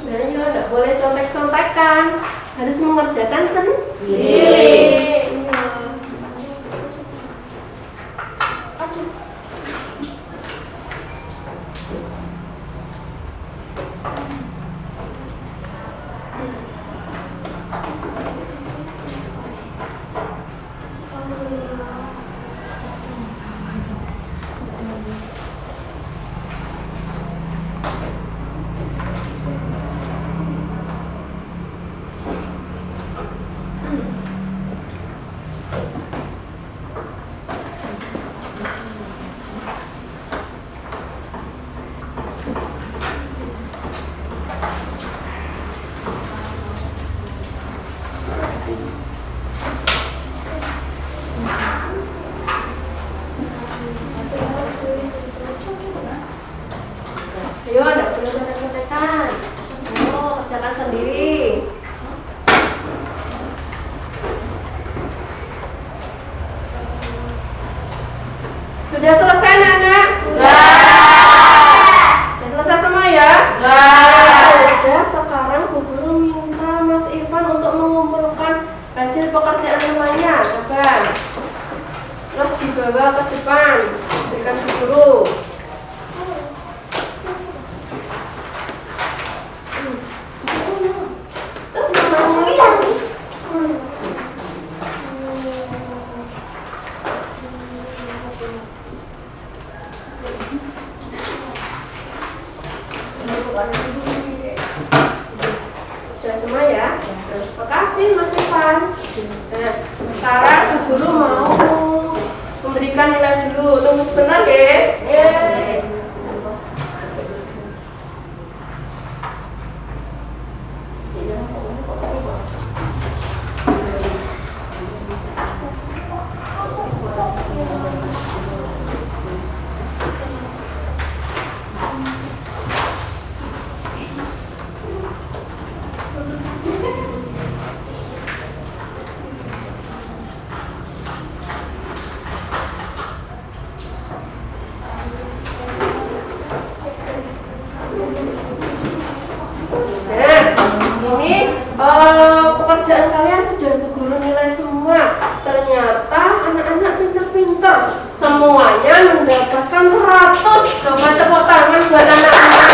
Speaker 1: Sebenarnya tidak boleh contek-contekan, harus mengerjakan sendiri. Ayo, tidak boleh contek-contekan. Ayo, kerjakan sendiri. Sudah selesai, Nana?
Speaker 2: Sudah.
Speaker 1: Sudah selesai semua ya? Sudah, sekarang Bu Guru minta Mas Ivan untuk mengumpulkan hasil pekerjaan temannya. Coba. Terus dibawa ke depan. Berikan Bu Guru. Sudah semua ya? Terima kasih Mas Ivan. Nah, sekarang Bu Guru mau memberikan nilai dulu. Tunggu sebentar ya. Pekerjaan kalian sudah Bu Guru nilai semua. Ternyata anak-anak pintar-pintar, semuanya mendapatkan 100. Coba tepuk tangan buat anak-anak.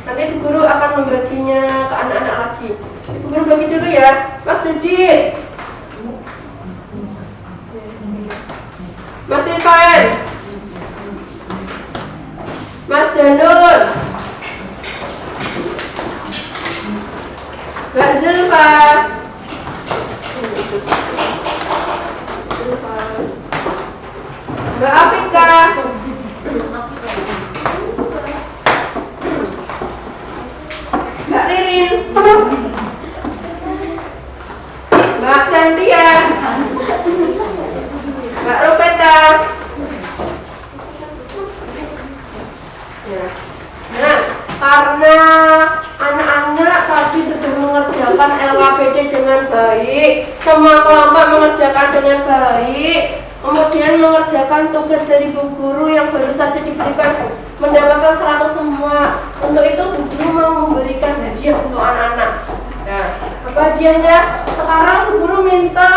Speaker 1: Nanti Bu Guru akan membaginya ke anak-anak lagi. Bu Guru bagi dulu ya, Mas Didi, Mas Ivan, Mas Danur, Mbak Zulfa, Mbak Afika, Mbak Ririn, Mbak Santia, Mbak Rupeta. Nah, karena anak-anak tadi sudah mengerjakan LKPD dengan baik, semua kelompok mengerjakan dengan baik, kemudian mengerjakan tugas dari Bu Guru yang baru saja diberikan, mendapatkan 100 semua. Untuk itu Bu Guru mau memberikan hadiah untuk anak-anak. Nah, apa hadiahnya? Sekarang Bu Guru minta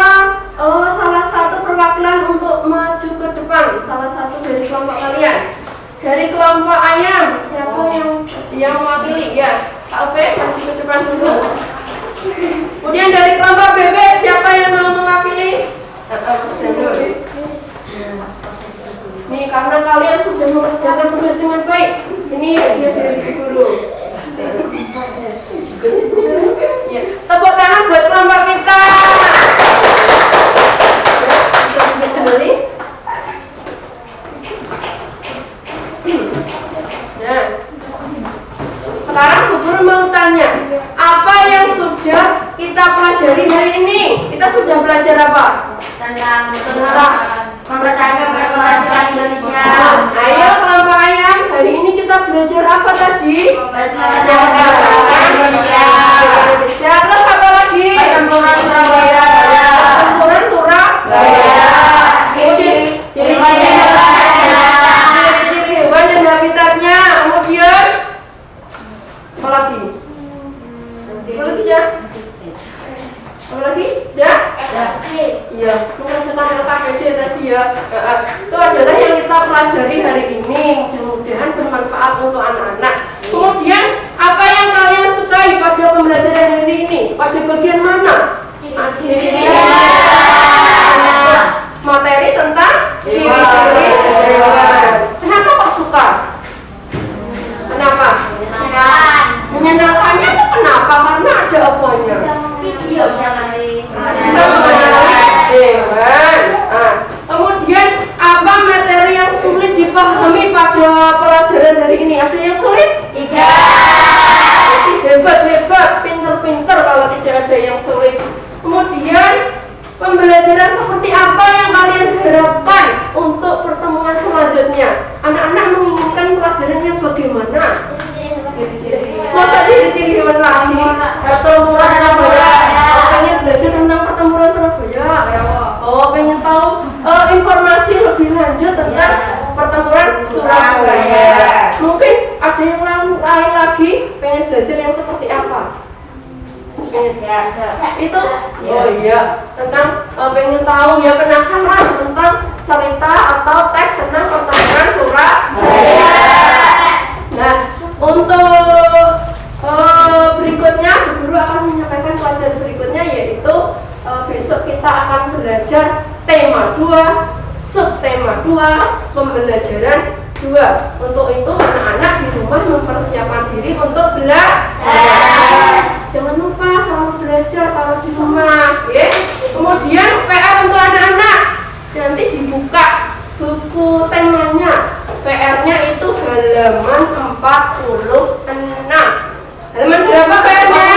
Speaker 1: salah satu perwakilan untuk maju ke depan, salah satu dari kelompok kalian. Dari kelompok ayam, siapa yang mewakili? Ya, Kak Ope, kasih ucapkan dulu. Kemudian dari kelompok bebek, siapa yang mau mewakili? Nih, karena kalian sudah mengerjakan tugas dengan baik, ini hadiah dari Bu Guru. Ya, tepuk tangan buat kelompok kita. Bisa kembali. Nah, sekarang Bu Guru mau tanya, apa yang sudah kita pelajari hari ini? Kita sudah belajar apa?
Speaker 3: Tentang mempertahankan keberagaman Indonesia.
Speaker 1: Ayo kelompok ayam, hari ini kita belajar apa tadi?
Speaker 3: Mempertahankan Indonesia.
Speaker 1: Terus apa lagi?
Speaker 3: Pertempuran Surabaya.
Speaker 1: Pertempuran Surabaya. Kemudian ciri hewan dan habitatnya. Kemudian apa lagi? Apa lagi ya? Apa lagi? Dah? Iya, mengerjakan LKPD tadi ya. Itu adalah yang kita pelajari hari ini. Mudah-mudahan bermanfaat untuk anak-anak. Kemudian, apa yang kalian sukai pada pembelajaran hari ini? Pada bagian mana? Materi tentang ciri-ciri hewan. Kenapa kok suka? Kenapa? Menyenangkannya itu kenapa? Karena ada apanya?
Speaker 3: Video sekali.
Speaker 1: Bisa mengenali hewan. Kemudian apa materi yang sulit dipahami pada pelajaran hari ini? Ada yang sulit?
Speaker 3: Tidak.
Speaker 1: Hebat, pinter-pinter kalau tidak ada yang sulit. Kemudian pembelajaran seperti apa yang kalian harapkan untuk pertemuan selanjutnya? Anak-anak menginginkan pelajaran yang bagaimana? Masa ciri-ciri hewan lagi? Pertempuran Surabaya. Pengen belajar tentang pertempuran Surabaya. Oh, pengen tahu informasi lebih lanjut tentang pertempuran Surabaya. Mungkin ada yang lain lagi pengen belajar yang seperti apa? Itu? Oh iya, tentang pengen tahu ya, penasaran tentang cerita atau teks tentang pertempuran Surabaya. Nah, untuk berikutnya, Bu Guru akan menyampaikan pelajaran berikutnya, yaitu besok kita akan belajar tema 2, subtema 2, pembelajaran 2. Untuk itu anak-anak di rumah mempersiapkan diri untuk belajar. Jangan lupa selalu belajar kalau di rumah, ya. Kemudian PR untuk anak-anak nanti dibuka buku temanya. PR-nya itu halaman 46. Halaman berapa PR-nya?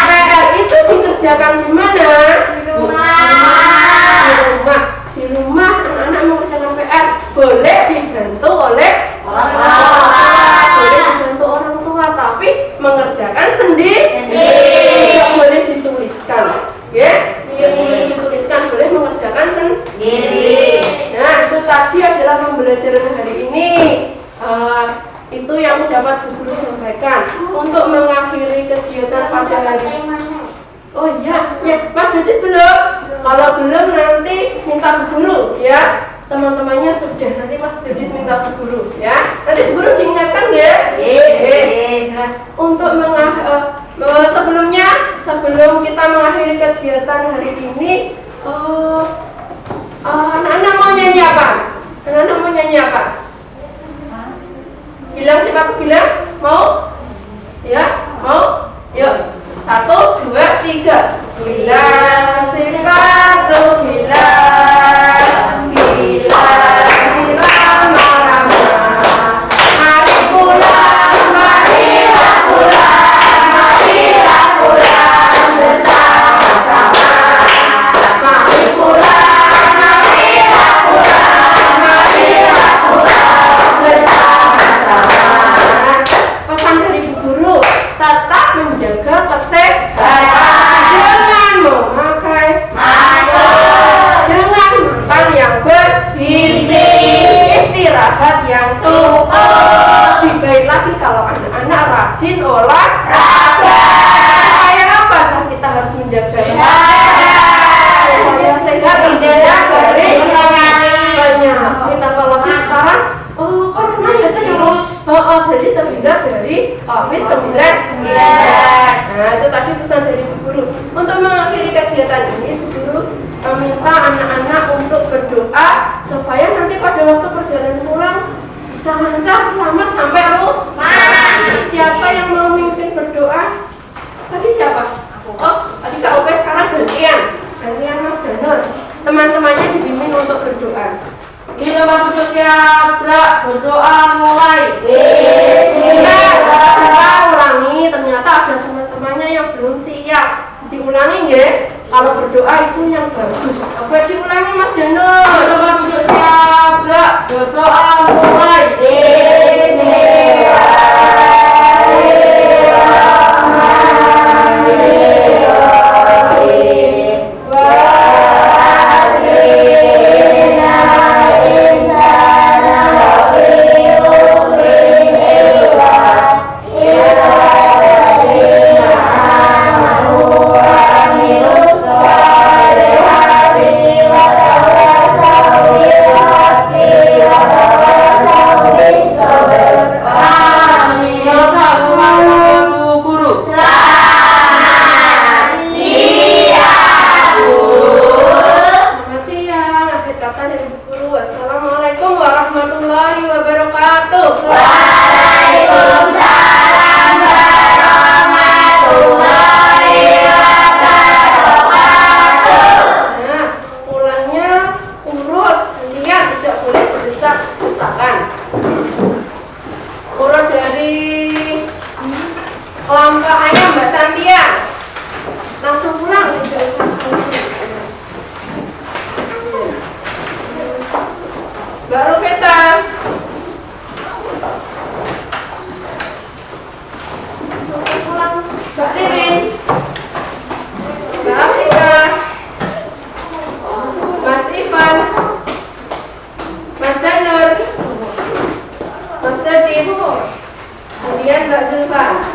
Speaker 1: PR itu dikerjakan di mana?
Speaker 3: Di rumah.
Speaker 1: Di rumah anak-anak mengerjakan PR boleh dibantu oleh orang tua, tapi mengerjakan sendiri. Tidak boleh dituliskan, ya? Boleh dituliskan, boleh mengerjakan sendiri. Nah, itu tadi adalah pembelajaran hari ini. Itu yang dapat Bu Guru sampaikan untuk mengakhiri kegiatan pada hari ini. Oh iya, ya Mas Dodit belum? Kalau belum nanti minta Bu Guru, ya. Teman-temannya sudah, nanti Mas Dodit minta Bu Guru, ya. Nanti Bu Guru diingatkan ya. Nah, untuk sebelum kita mengakhiri kegiatan hari ini, anak-anak mau nyanyi apa? Anak-anak mau nyanyi apa? Bilang siapa tuh bilang? Mau? Ya, mau? Yuk, 1, 2, 3. Bilang sepatu bilang, rama-rama. Mari pulang, marilah pulang bersama-sama. Mari pulang, marilah pulang bersama-sama. Pesan dari Bu Guru, tetap menjaga kesehatan dengan memakai masker, dengan makan yang bergizi, istirahat yang cukup. Lebih baik lagi kalau anak-anak rajin olahraga. Supaya apa kita harus menjaga supaya sehat, tidak dari banyak. Kita apalagi sekarang Jadi terhindar dari COVID-19. Nah, itu tadi pesan dari Bu Guru. Untuk mengakhiri kegiatan ini, Bu Guru meminta anak-anak untuk berdoa supaya nanti pada waktu perjalanan pulang bisa lancar, selamat sampai rumah. Siapa yang mau mimpin berdoa? Tadi siapa? Tadi Kak Upe, sekarang gantian Mas Danur. Teman-temannya dibimbing untuk berdoa.
Speaker 2: Di tempat duduk siap, berdoa mulai.
Speaker 1: Kita ulangi, ternyata ada teman-temannya yang belum siap. Diulangi nggih? Kalau berdoa itu yang bagus. Coba diulangi Mas Danur.
Speaker 2: Di tempat duduk siap, berdoa mulai.
Speaker 1: Assalamualaikum warahmatullahi wabarakatuh.
Speaker 3: Waalaikumsalam warahmatullahi wabarakatuh.
Speaker 1: Nah, pulangnya urut, lihat tidak boleh berdesak-desakan. Urut dari kelompok ayam Mbak Santia. Langsung pulang, tidak usah. Baru kita pulang Mbak Ririn, Mbak Afrika, Mas Ivan, Mas Danur, Mas Dardin, kemudian Mbak Zulfa.